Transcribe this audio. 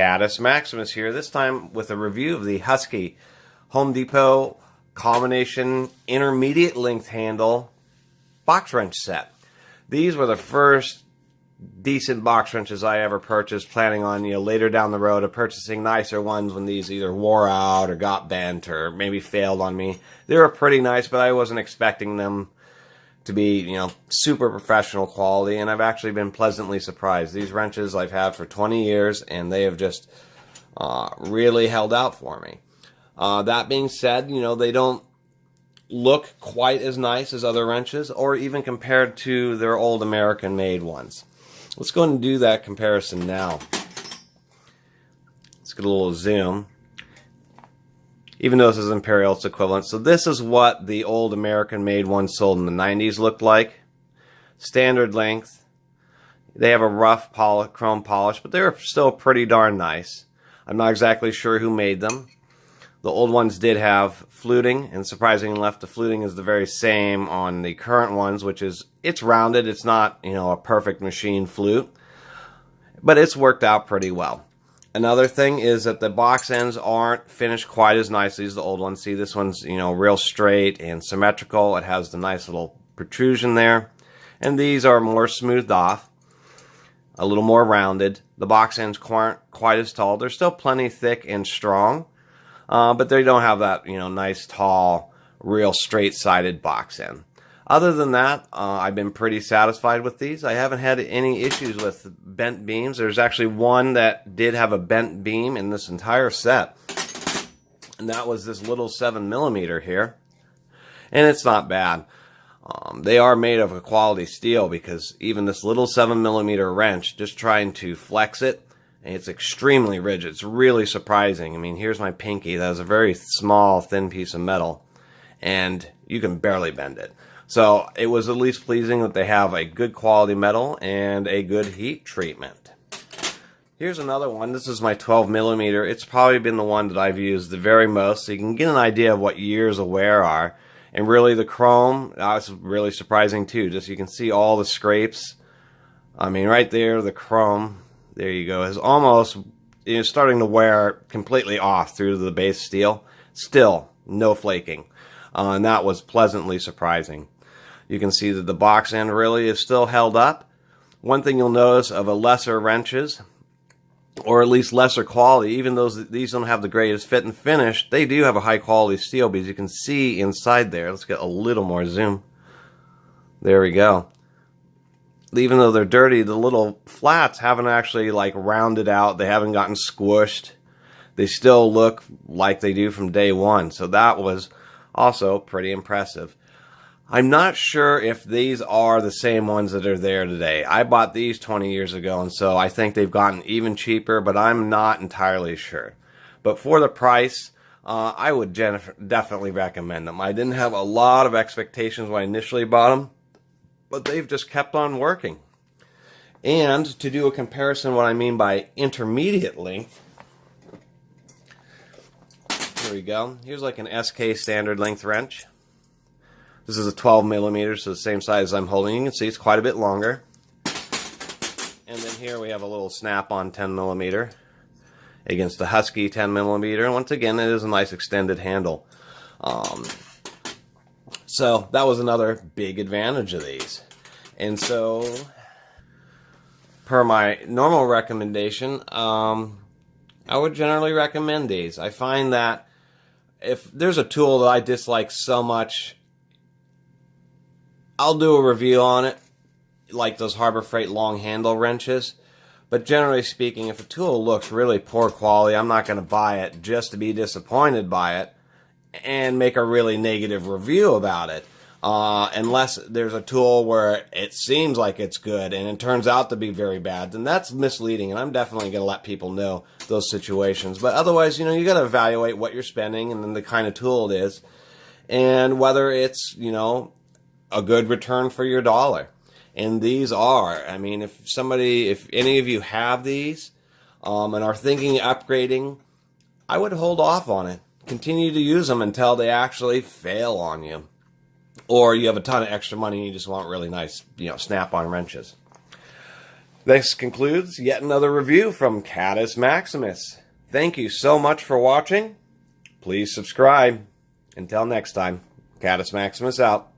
Caddis Maximus here, this time with a review of the Husky Home Depot combination intermediate length handle box wrench set. These were the first decent box wrenches I ever purchased, planning on, later down the road of purchasing nicer ones when these either wore out or got bent or maybe failed on me. They were pretty nice, but I wasn't expecting them to be, super professional quality, and I've actually been pleasantly surprised. These wrenches I've had for 20 years, and they have just really held out for me. That being said, they don't look quite as nice as other wrenches, or even compared to their old American-made ones. Let's go and do that comparison now. Let's get a little zoom. Even though this is Imperial, it's equivalent. So this is what the old American-made ones sold in the 90s looked like. Standard length. They have a rough chrome polish, but they're still pretty darn nice. I'm not exactly sure who made them. The old ones did have fluting, and surprisingly enough, the fluting is the very same on the current ones, which is, it's rounded. It's not, a perfect machine flute, but it's worked out pretty well. Another thing is that the box ends aren't finished quite as nicely as the old ones. See, this one's, real straight and symmetrical. It has the nice little protrusion there. And these are more smoothed off, a little more rounded. The box ends aren't quite as tall. They're still plenty thick and strong, but they don't have that, nice, tall, real straight-sided box end. Other than that, I've been pretty satisfied with these. I haven't had any issues with bent beams. There's actually one that did have a bent beam in this entire set, and that was this little 7mm here, and it's not bad. They are made of a quality steel, because even this little 7mm wrench, just trying to flex it, it's extremely rigid. It's really surprising. I mean, here's my pinky. That is a very small, thin piece of metal, and you can barely bend it. So it was at least pleasing that they have a good quality metal and a good heat treatment. Here's another one. This is my 12mm. It's probably been the one that I've used the very most, so you can get an idea of what years of wear are. And really the chrome, that's really surprising too. Just you can see all the scrapes. I mean, right there, the chrome, there you go, is almost starting to wear completely off through the base steel. Still, no flaking. And that was pleasantly surprising. You can see that the box end really is still held up. One thing you'll notice of a lesser wrenches, or at least lesser quality, even though these don't have the greatest fit and finish, they do have a high quality steel, because you can see inside there. Let's get a little more zoom. There we go. Even though they're dirty, the little flats haven't actually rounded out. They haven't gotten squished. They still look like they do from day one. So that was also pretty impressive. I'm not sure if these are the same ones that are there today. I bought these 20 years ago, and so I think they've gotten even cheaper, but I'm not entirely sure. But for the price, I would definitely recommend them. I didn't have a lot of expectations when I initially bought them, but they've just kept on working. And to do a comparison, what I mean by intermediate length, here we go. Here's like an SK standard length wrench. This is a 12mm, so the same size as I'm holding. You can see it's quite a bit longer. And then here we have a little snap-on 10mm against the Husky 10mm. And once again, it is a nice extended handle. So that was another big advantage of these. And so, per my normal recommendation, I would generally recommend these. I find that if there's a tool that I dislike so much, I'll do a review on it, like those Harbor Freight long handle wrenches. But generally speaking, if a tool looks really poor quality, I'm not going to buy it just to be disappointed by it and make a really negative review about it. Unless there's a tool where it seems like it's good and it turns out to be very bad, then that's misleading, and I'm definitely going to let people know those situations. But otherwise, you got to evaluate what you're spending and then the kind of tool it is, and whether it's, a good return for your dollar. And these are, I mean, if any of you have these and are thinking of upgrading, I would hold off on it. Continue to use them until they actually fail on you. Or you have a ton of extra money and you just want really nice, snap-on wrenches. This concludes yet another review from Catus Maximus. Thank you so much for watching. Please subscribe. Until next time, Catus Maximus out.